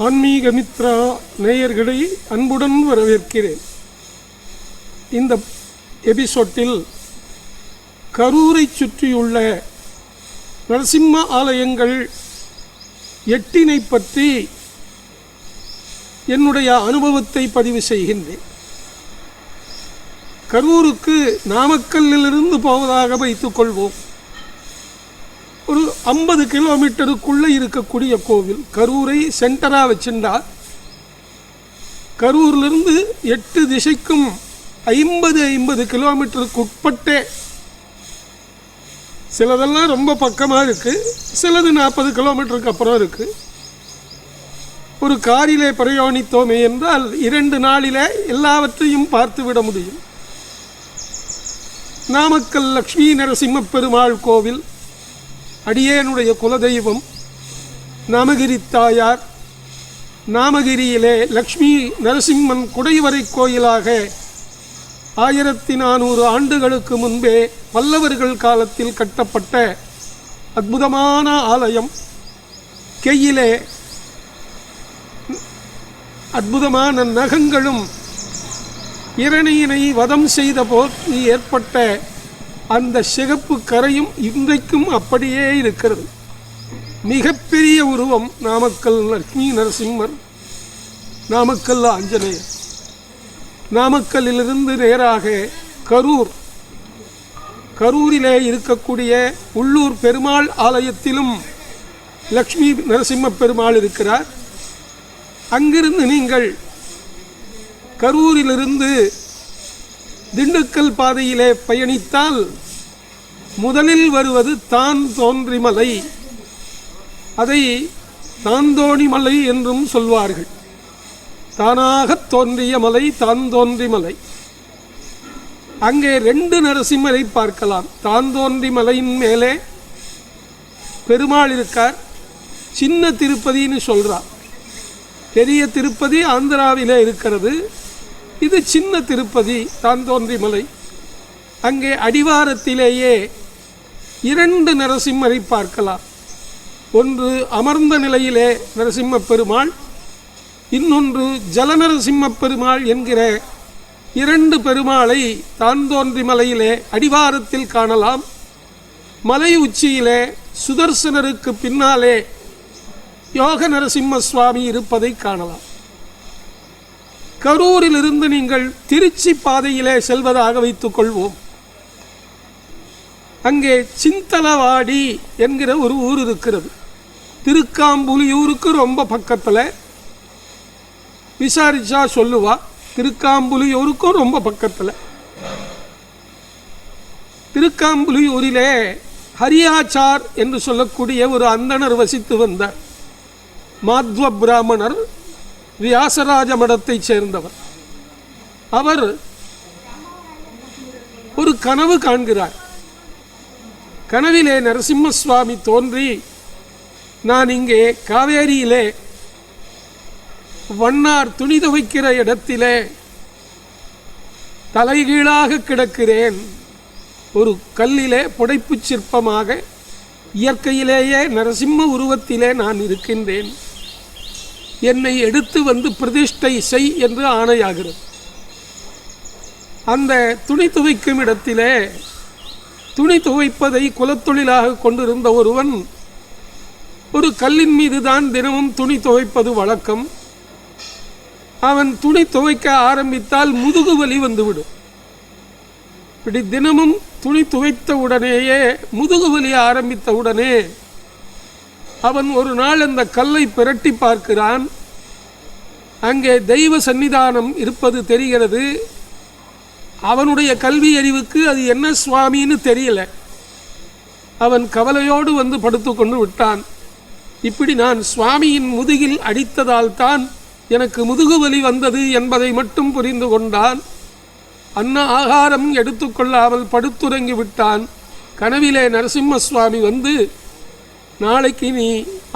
ஆன்மீக மித்ரா நேயர்களை அன்புடன் வரவேற்கிறேன். இந்த எபிசோட்டில் கரூரை சுற்றியுள்ள நரசிம்ம ஆலயங்கள் 8 பற்றி என்னுடைய அனுபவத்தை பதிவு செய்கின்றேன். கரூருக்கு நாமக்கல்லிலிருந்து போவதாக வைத்துக்கொள்வோம். ஒரு 50 கிலோமீட்டருக்குள்ளே இருக்கக்கூடிய கோவில். கரூரை சென்டராக வச்சுட்டா கரூரிலிருந்து 8 திசைக்கும் 50 கிலோமீட்டருக்கு உட்பட்டே, சிலதெல்லாம் ரொம்ப பக்கமாக இருக்குது, சிலது 40 கிலோமீட்டருக்கு அப்புறம் இருக்குது. ஒரு காரிலே பிரயாணித்தோமே என்றால் 2 நாளிலே எல்லாவற்றையும் பார்த்துவிட முடியும். நாமக்கல் லக்ஷ்மி நரசிம்ம பெருமாள் கோவில், அடியேனுடைய குலதெய்வம் நாமகிரி தாயார். நாமகிரியிலே லக்ஷ்மி நரசிம்மன் குடைவரை கோயிலாக 1400 ஆண்டுகளுக்கு முன்பே பல்லவர்கள் காலத்தில் கட்டப்பட்ட அற்புதமான ஆலயம். கையிலே அற்புதமான நகங்களும் இரணியினை வதம் செய்த போது ஏற்பட்ட அந்த சிகப்பு கரையும் இன்றைக்கும் அப்படியே இருக்கிறது. மிகப்பெரிய உருவம் நாமக்கல் லக்ஷ்மி நரசிம்மர், நாமக்கல் ஆஞ்சநேயர். நாமக்கல்லிலிருந்து நேராக கரூரிலே இருக்கக்கூடிய உள்ளூர் பெருமாள் ஆலயத்திலும் லக்ஷ்மி நரசிம்ம பெருமாள் இருக்கிறார். அங்கிருந்து நீங்கள் கரூரிலிருந்து திண்டுக்கல் பாதையிலே பயணித்தால் முதலில் வருவது தான்தோன்றிமலை. அதை தாந்தோணிமலை என்றும் சொல்வார்கள். தானாக தோன்றிய மலை தான்தோன்றிமலை. அங்கே 2 நரசிம்மரை பார்க்கலாம். தான்தோன்றிமலையின் மேலே பெருமாள் இருக்கார். சின்ன திருப்பதின்னு சொல்கிறார். பெரிய திருப்பதி ஆந்திராவிலே இருக்கிறது. இது சின்ன திருப்பதி தான்தோன்றிமலை. அங்கே அடிவாரத்திலேயே 2 நரசிம்மரை பார்க்கலாம். ஒன்று அமர்ந்த நிலையிலே நரசிம்ம பெருமாள், இன்னொன்று ஜலநரசிம்ம பெருமாள் என்கிற 2 பெருமாளை தான்தோன்றிமலையிலே அடிவாரத்தில் காணலாம். மலை உச்சியிலே சுதர்சனருக்கு பின்னாலே யோக நரசிம்ம சுவாமி இருப்பதை காணலாம். கரூரிலிருந்து நீங்கள் திருச்சி பாதையிலே செல்வதாக வைத்துக்கொள்வோம். அங்கே சிந்தலவாடி என்கிற ஒரு ஊர் இருக்கிறது. திருக்காம்புலியூருக்கு ரொம்ப பக்கத்தில். விசாரிச்சா சொல்லுவா, திருக்காம்புலியூருக்கும் ரொம்ப பக்கத்தில். திருக்காம்புலியூரிலே ஹரியாச்சார் என்று சொல்லக்கூடிய ஒரு அந்தணர் வசித்து வந்தார். மாத்வ பிராமணர், வியாசராஜ மடத்தை சேர்ந்தவர். அவர் ஒரு கனவு காண்கிறார். கனவிலே நரசிம்ம சுவாமி தோன்றி, நான் இங்கே காவேரியிலே வண்ணார் துணி துவைக்கிற இடத்திலே தலைகீழாக கிடக்கிறேன். ஒரு கல்லிலே புடைப்பு சிற்பமாக இயற்கையிலேயே நரசிம்ம உருவத்திலே நான் இருக்கின்றேன். என்னை எடுத்து வந்து பிரதிஷ்டை செய் என்று ஆணையாகிறது. அந்த துணி துவைக்கும் இடத்திலே துணி துவைப்பதை குலத்தொழிலாக கொண்டிருந்த ஒருவன் ஒரு கல்லின் மீது தான் தினமும் துணி துவைப்பது வழக்கம். அவன் துணி துவைக்க ஆரம்பித்தால் முதுகு வலி வந்துவிடும். இப்படி தினமும் துணி துவைத்த உடனேயே முதுகு வலி ஆரம்பித்த உடனே அவன் ஒரு நாள் அந்த கல்லை பிரட்டி பார்க்கிறான். அங்கே தெய்வ சன்னிதானம் இருப்பது தெரிகிறது. அவனுடைய கல்வி அறிவுக்கு அது என்ன சுவாமின்னு தெரியல. அவன் கவலையோடு வந்து படுத்து கொண்டு விட்டான். இப்படி நான் சுவாமியின் முதுகில் அடித்ததால் தான் எனக்கு முதுகு வலி வந்தது என்பதை மட்டும் புரிந்து கொண்டான். அன்ன ஆகாரம் எடுத்துக்கொள்ளாமல் படுத்துறங்கி விட்டான். கனவிலே நரசிம்ம சுவாமி வந்து, நாளைக்கு நீ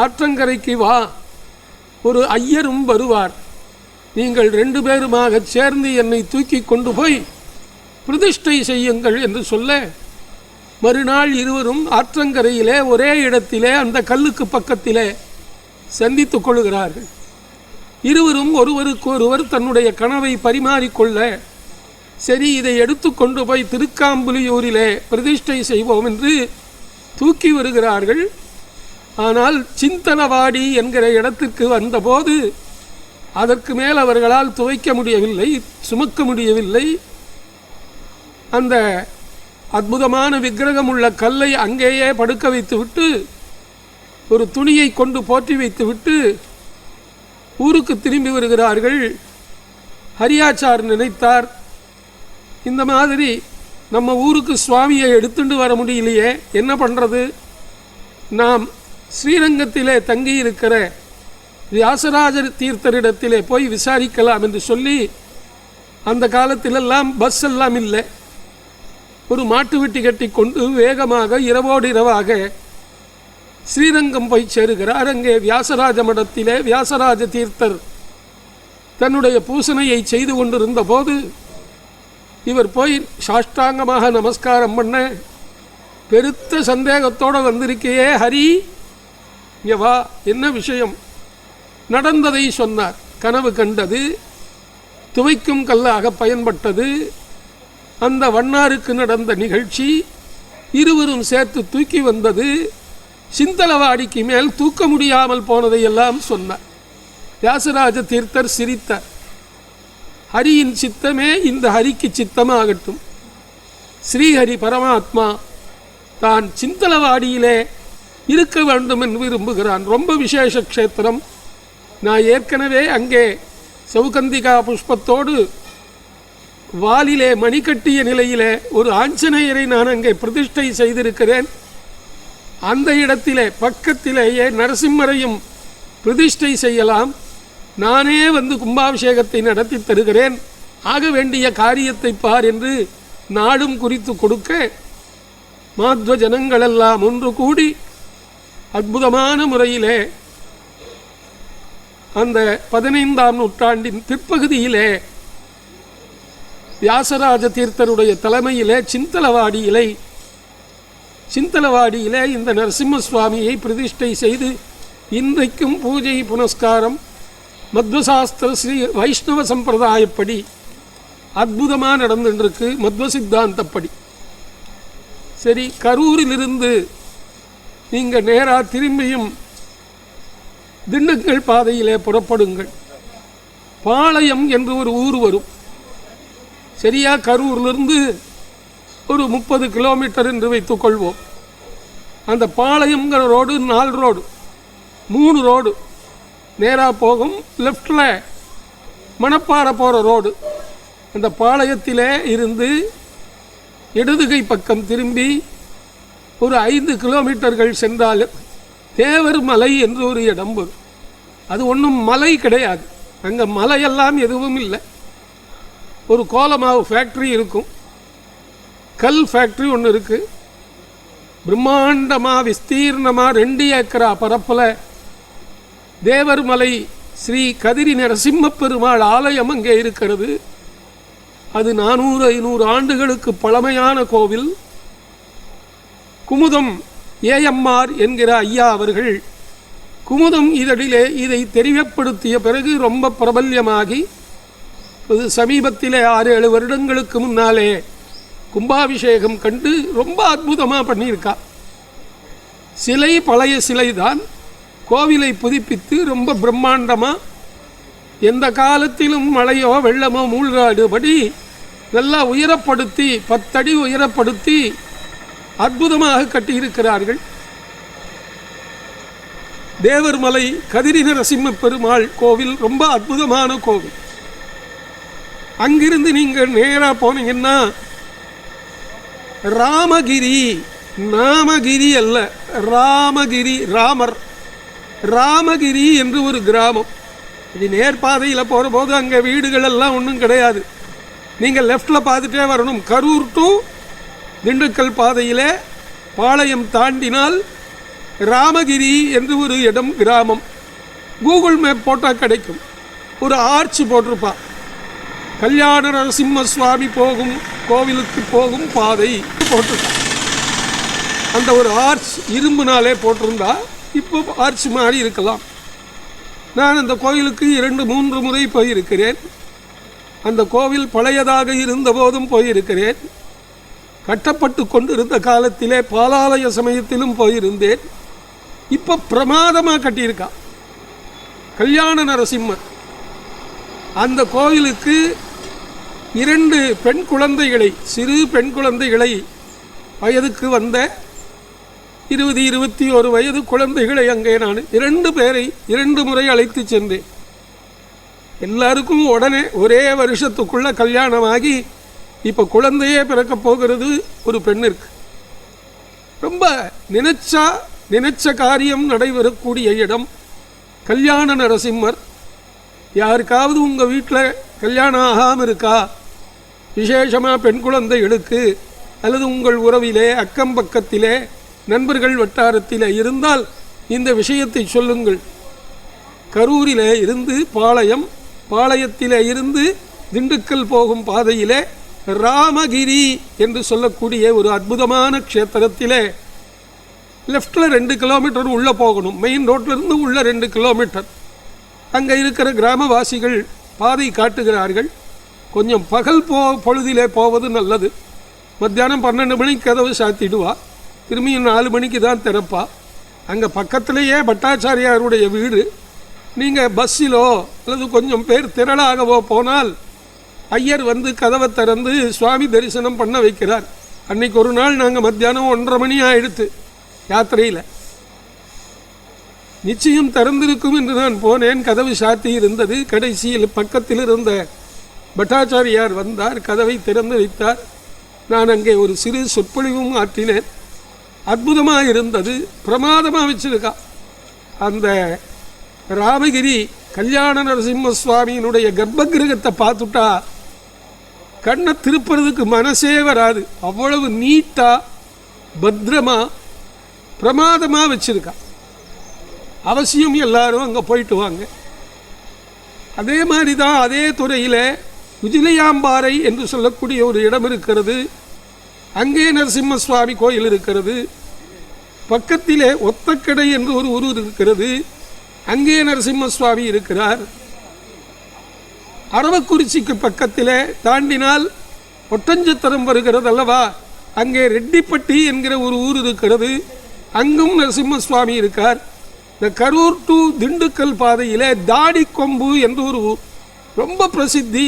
ஆற்றங்கரைக்கு வா, ஒரு ஐயரும் வருவார், நீங்கள் 2 பேருமாக சேர்ந்து என்னை தூக்கி கொண்டு போய் பிரதிஷ்டை செய்யுங்கள் என்று சொல்ல, மறுநாள் இருவரும் ஆற்றங்கரையிலே ஒரே இடத்திலே அந்த கல்லுக்கு பக்கத்திலே சந்தித்து கொள்கிறார்கள். இருவரும் ஒருவருக்கு ஒருவர் தன்னுடைய கனவை பரிமாறிக்கொள்ள, சரி இதை எடுத்துக்கொண்டு போய் திருக்காம்புலியூரிலே பிரதிஷ்டை செய்வோம் என்று தூக்கி வருகிறார்கள். ஆனால் சிந்தலவாடி என்கிற இடத்திற்கு வந்தபோது அதற்கு மேல் அவர்களால் துவைக்க முடியவில்லை, சுமக்க முடியவில்லை. அந்த அற்புதமான விக்கிரகம் உள்ள கல்லை அங்கேயே படுக்க வைத்துவிட்டு ஒரு துணியை கொண்டு போற்றி வைத்துவிட்டு ஊருக்கு திரும்பி வருகிறார்கள். ஹரியாச்சார் நினைத்தார், இந்த மாதிரி நம்ம ஊருக்கு சுவாமியை எடுத்துட்டு வர முடியலையே, என்ன பண்ணுறது? நாம் ஸ்ரீரங்கத்திலே தங்கியிருக்கிற வியாசராஜர் தீர்த்தரிடத்திலே போய் விசாரிக்கலாம் என்று சொல்லி, அந்த காலத்திலெல்லாம் பஸ் எல்லாம் இல்லை, ஒரு மாட்டு வெட்டி கட்டி கொண்டு வேகமாக இரவோடு இரவாக ஸ்ரீரங்கம் போய் சேருகிறார். அங்கே வியாசராஜ மடத்திலே வியாசராஜ தீர்த்தர் தன்னுடைய பூசணையை செய்து கொண்டிருந்த போது இவர் போய் சாஷ்டாங்கமாக நமஸ்காரம் பண்ண, பெருத்த சந்தேகத்தோடு வந்திருக்கையே ஹரி, இங்கே வா, என்ன விஷயம்? நடந்ததை சொன்னார். கனவு கண்டது, துவைக்கும் கல்லாக பயன்பட்டது, அந்த வண்ணாருக்கு நடந்த நிகழ்ச்சி, இருவரும் சேர்த்து தூக்கி வந்தது, சிந்தலவாடிக்கு மேல் தூக்க முடியாமல் போனதையெல்லாம் சொன்னார். வியாசராஜ தீர்த்தர் சிரித்தார். ஹரியின் சித்தமே இந்த ஹரிக்கு சித்தமாகட்டும். ஸ்ரீஹரி பரமாத்மா தான் சிந்தலவாடியிலே இருக்க வேண்டும் என்று விரும்புகிறான். ரொம்ப விசேஷ க்ஷேத்திரம். நான் ஏற்கனவே அங்கே சௌகந்திகா புஷ்பத்தோடு வாலிலே மணி கட்டிய நிலையிலே ஒரு ஆஞ்சநேயரை நான் அங்கே பிரதிஷ்டை செய்திருக்கிறேன். அந்த இடத்திலே பக்கத்திலேயே நரசிம்மரையும் பிரதிஷ்டை செய்யலாம். நானே வந்து கும்பாபிஷேகத்தை நடத்தி தருகிறேன், ஆக வேண்டிய காரியத்தை பார் என்று நாடும் குறித்து கொடுக்க, மாத்வ ஜனங்களெல்லாம் ஒன்று கூடி அற்புதமான முறையிலே அந்த 15ஆம் நூற்றாண்டின் பிற்பகுதியிலே வியாசராஜ தீர்த்தருடைய தலைமையிலே சிந்தலவாடியிலே இந்த நரசிம்ம சுவாமியை பிரதிஷ்டை செய்து இன்றைக்கும் பூஜை புனஸ்காரம் மத்வசாஸ்திர ஸ்ரீ வைஷ்ணவ சம்பிரதாயப்படி அற்புதமாக நடந்துருக்கு, மத்வ சித்தாந்தப்படி. சரி, கரூரிலிருந்து நீங்கள் நேராக திரும்பியும் திண்டுக்கல் பாதையிலே புறப்படுங்கள். பாளையம் என்று ஒரு ஊர் வரும். சரியா கரூரிலிருந்து ஒரு 30 கிலோமீட்டர் என்று வைத்துக்கொள்வோம். அந்த பாளையம்ங்கிற ரோடு 4 ரோடு, 3 ரோடு நேராக போகும். லெஃப்டில் மணப்பாறை போகிற ரோடு. அந்த பாளையத்திலே இருந்து இடதுகை பக்கம் திரும்பி ஒரு 5 கிலோமீட்டர்கள் சென்றால் தேவர் மலை என்று ஒரு இடம் வரும். அது ஒன்றும் மலை கிடையாது, அங்கே மலையெல்லாம் எதுவும் இல்லை. ஒரு கோலமாவு ஃபேக்ட்ரி இருக்கும், கல் ஃபேக்ட்ரி ஒன்று இருக்குது. பிரம்மாண்டமாக விஸ்தீர்ணமாக 2 ஏக்கரா பரப்பில் தேவர் மலை ஸ்ரீ கதிரி நரசிம்ம பெருமாள் ஆலயம் அங்கே இருக்கிறது. அது 400-500 ஆண்டுகளுக்கு பழமையான கோவில். குமுதம் ஏஎம்ஆர் என்கிற ஐயா அவர்கள் குமுதம் இதழிலே இதை தெரியப்படுத்திய பிறகு ரொம்ப பிரபல்யமாகி சமீபத்திலே 6-7 வருடங்களுக்கு முன்னாலே கும்பாபிஷேகம் கண்டு ரொம்ப அற்புதமாக பண்ணியிருக்கா. சிலை பழைய சிலை தான், கோவிலை புதுப்பித்து ரொம்ப பிரம்மாண்டமாக எந்த காலத்திலும் மழையோ வெள்ளமோ மூழ்காடுபடி நல்லா உயரப்படுத்தி 10 அடி உயரப்படுத்தி அற்புதமாக கட்டியிருக்கிறார்கள். தேவர்மலை கதிரி நரசிம்ம பெருமாள் கோவில் ரொம்ப அற்புதமான கோவில். அங்கிருந்து நீங்கள் நேராக போனீங்கன்னா ராமகிரி, நாமகிரி அல்ல, ராமகிரி, ராமகிரி என்று ஒரு கிராமம். இது நேர்பாதையில் போகிற போது அங்கே வீடுகள் எல்லாம் ஒன்றும் கிடையாது. நீங்கள் லெஃப்டில் பார்த்துட்டே வரணும். கரூர் டு திண்டுக்கல் பாதையிலே பாளையம் தாண்டினால் ராமகிரி என்று ஒரு இடம், கிராமம். கூகுள் மேப் போட்டால் கிடைக்கும். ஒரு ஆர்ச் போட்டிருப்பா, கல்யாண நரசிம்ம சுவாமி போகும் கோவிலுக்கு போகும் பாதை போட்டிருக்கா. அந்த ஒரு ஆர்ச் இரும்புனாலே போட்டிருந்தா இப்போ ஆர்ச் மாதிரி இருக்கலாம். நான் அந்த கோயிலுக்கு 2-3 முறை போயிருக்கிறேன். அந்த கோவில் பழையதாக இருந்த போதும் போயிருக்கிறேன். கட்டப்பட்டு கொண்டிருந்த காலத்திலே பாலாலய சமயத்திலும் போயிருந்தேன். இப்போ பிரமாதமாக கட்டியிருக்கா கல்யாண நரசிம்மர். அந்த கோவிலுக்கு 2 பெண் குழந்தைகளை, சிறு பெண் குழந்தைகளை, வயதுக்கு வந்த 20-21 வயது குழந்தைகளை அங்கே நான் 2 பேரை 2 முறை அழைத்து சென்றேன். எல்லாருக்கும் உடனே ஒரே வருஷத்துக்குள்ள கல்யாணமாகி இப்போ குழந்தையே பிறக்க போகிறது ஒரு பெண்ணிற்கு. ரொம்ப நினைச்ச காரியம் நடைபெறக்கூடிய இடம் கல்யாண நரசிம்மர். யாருக்காவது உங்கள் வீட்டில் கல்யாணம் ஆகாமல் இருக்கா, விசேஷமாக பெண் குழந்தைகளுக்கு, அல்லது உங்கள் உறவிலே அக்கம் பக்கத்திலே நண்பர்கள் வட்டாரத்தில் இருந்தால் இந்த விஷயத்தை சொல்லுங்கள். கரூரிலே இருந்து பாளையத்திலே இருந்து திண்டுக்கல் போகும் பாதையிலே ராமகிரி என்று சொல்லக்கூடிய ஒரு அற்புதமான க்ஷேத்திரத்திலே லெஃப்டில் 2 கிலோமீட்டர் உள்ளே போகணும். மெயின் ரோட்டிலிருந்து உள்ள 2 கிலோமீட்டர். அங்கே இருக்கிற கிராமவாசிகள் பாதை காட்டுகிறார்கள். கொஞ்சம் பகல் பொழுதிலே போவது நல்லது. மத்தியானம் 12 மணிக்கு கதவு சாத்திடுவா, திரும்பியும் 4 மணிக்கு தான் திறப்பா. அங்கே பக்கத்திலேயே பட்டாச்சாரியாருடைய வீடு. நீங்கள் பஸ்ஸிலோ அல்லது கொஞ்சம் பேர் திரளாகவோ போனால் ஐயர் வந்து கதவை திறந்து சுவாமி தரிசனம் பண்ண வைக்கிறார். அன்னைக்கு ஒரு நாள் நாங்கள் மத்தியானம் 1:30 மணி ஆயிடுத்து யாத்திரையில். நிச்சயம் திறந்திருக்கும் என்று நான் போனேன். கதவு சாத்தி இருந்தது. கடைசியில் பக்கத்தில் இருந்த பட்டாச்சாரியார் வந்தார், கதவை திறந்து வைத்தார். நான் அங்கே ஒரு சிறு சொற்பொழிவும் ஆற்றினேன். அற்புதமாக இருந்தது. பிரமாதமாக வச்சிருக்கா. அந்த ராமகிரி கல்யாண நரசிம்ம சுவாமியினுடைய கர்ப்பகிரகத்தை பார்த்துட்டா கண்ணை திருப்புறதுக்கு மனசே வராது. அவ்வளவு நீட்டா பத்திரமா பிரமாதமாக வச்சிருக்கா. அவசியம் எல்லாரும் அங்கே போயிட்டு வாங்க. அதே மாதிரி தான் அதே துறையில் உஜிலையாம்பாறை என்று சொல்லக்கூடிய ஒரு இடம் இருக்கிறது. அங்கே நரசிம்ம சுவாமி கோயில் இருக்கிறது. பக்கத்திலே ஒத்தக்கடை என்று ஒரு ஊர் இருக்கிறது. அங்கே நரசிம்ம சுவாமி இருக்கிறார். அரவக்குறிச்சிக்கு பக்கத்திலே தாண்டினால் ஒட்டஞ்சத்திரம் வருகிறது அல்லவா, அங்கே ரெட்டிப்பட்டி என்கிற ஒரு ஊர் இருக்கிறது. அங்கும் நரசிம்ம சுவாமி இருக்கார். இந்த கரூர் டு திண்டுக்கல் பாதையிலே தாடிக்கொம்பு என்று ஒரு ரொம்ப பிரசித்தி,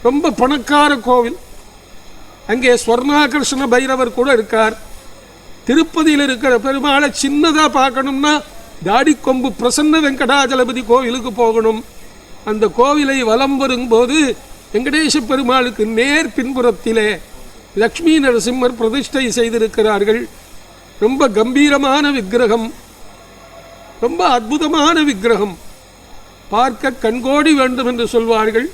ரொம்ப பணக்கார கோவில். அங்கே ஸ்வர்ணாகர்ஷண பைரவர் கூட இருக்கார். திருப்பதியில் இருக்கிற பெருமாளை சின்னதாக பார்க்கணும்னா தாடிக்கொம்பு பிரசன்ன வெங்கடாஜலபதி கோவிலுக்கு போகணும். அந்த கோவிலை வலம் வரும்போது வெங்கடேச பெருமாளுக்கு நேர் பின்புறத்திலே லக்ஷ்மி நரசிம்மர் பிரதிஷ்டை செய்திருக்கிறார்கள். ரொம்ப கம்பீரமான விக்கிரகம், ரொம்ப அற்புதமான விக்கிரகம். பார்க்க கண்கோடி வேண்டும் என்று சொல்வார்கள்.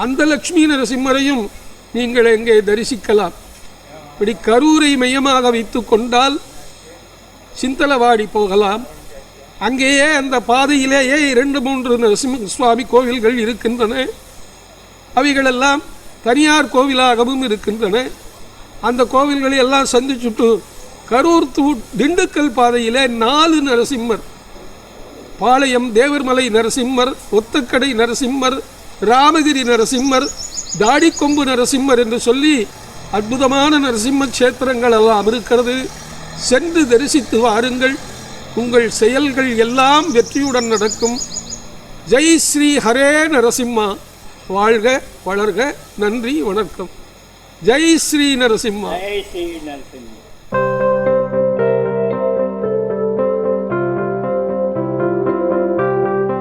அந்த லக்ஷ்மி நரசிம்மரையும் நீங்கள் எங்கே தரிசிக்கலாம். இப்படி கரூரை மையமாக வைத்து கொண்டால் சிந்தலவாடி போகலாம். அங்கேயே அந்த பாதையிலேயே 2-3 நரசிம்ம சுவாமி கோவில்கள் இருக்கின்றன. அவைகளெல்லாம் தனியார் கோவிலாகவும் இருக்கின்றன. அந்த கோவில்களை எல்லாம் சந்திச்சுட்டு கரூர் திண்டுக்கல் பாதையிலே 4 நரசிம்மர், பாளையம் தேவர்மலை நரசிம்மர், ஒத்தக்கடை நரசிம்மர், ராமகிரி நரசிம்மர், தாடிக்கொம்பு நரசிம்மர் என்று சொல்லி அற்புதமான நரசிம்ம கஷேத்திரங்கள் எல்லாம் இருக்கிறது. சென்று தரிசித்து வாருங்கள். உங்கள் செயல்கள் எல்லாம் வெற்றியுடன் நடக்கும். ஜெய் ஸ்ரீ ஹரே நரசிம்மா. வாழ்க வளர்க. நன்றி, வணக்கம். ஜெய் ஸ்ரீ நரசிம்மா.